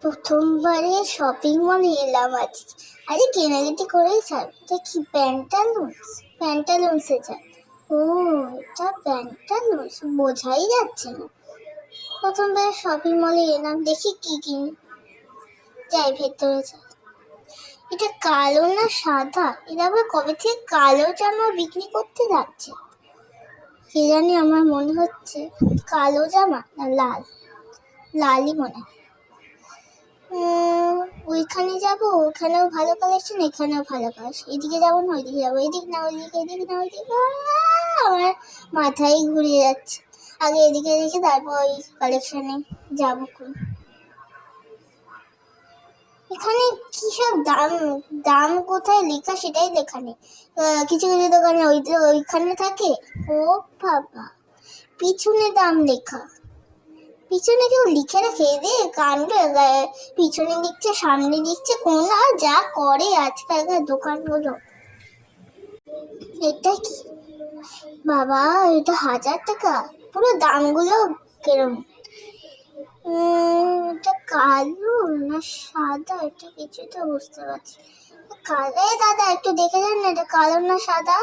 প্রথমবারে শপিং মলে এলাম আজকে। আরে কেনাকাটি করেই ছাড়। এটা কি প্যান্টালুন্স? প্যান্টালুন্সে যায়। ও, এটা প্যান্টালুন্স বোঝাই যাচ্ছে না। প্রথমবার শপিং মলে এলাম, দেখি কি কিনি। যাই ভেতরে যাই। এটা কালো না সাদা? এরা আবার কবে থেকে কালো জামা বিক্রি করতে যাচ্ছে? কে জানি, আমার মনে হচ্ছে কালো জামা না লাল, লালই মনে হয়। ওইখানে যাবো, ওখানেও ভালো কালেকশন, এখানেও ভালো কালেকশন। এদিকে যাবো না ওইদিকে যাবো, এদিক না ওইদিকে, এদিক না ওইদিকে। আমার মাথায় ঘুরিয়ে যাচ্ছে। আগে এদিকে দেখি, তারপর ওই কালেকশনে যাবো। এখানে কি সব দাম, দাম কোথায় লেখা সেটাই লেখা নেই। কিছু কিছু দোকানে ওইখানে থাকে। ও বাবা, পিছনে দাম লেখা। পিছনে কেউ লিখে রাখে রে, কাণ্ড। পিছনে লিখছে, সামনে লিখছে, কোন আর যা করে আজকালকার দোকানগুলো। এটা কি বাবা, এটা 1000 টাকা। পুরো দামগুলো কেরম। এটা কালো না সাদা, এটা কিছু তো বুঝতে পারছি। কালো দাদা, একটু দেখে যান না, এটা কালো না সাদা।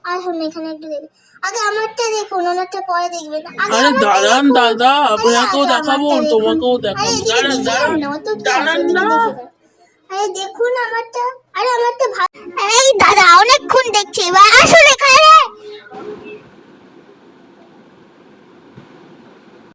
আসুন এখানে একটু দেখে। আগে আমারটা দেখুন, ওনারটা পরে দেখবেন। আরে দাঁড়ান দাদা, আপনাকেও দেখাবো, তোমাকেও দেখাবো। দাঁড়ান দাঁড়ান দাঁড়ান না। আরে দেখুন আমারটা। আরে আমারটা ভালো। এই দাদা, অনেকক্ষণ দেখছি, এবার আসুন এখানে।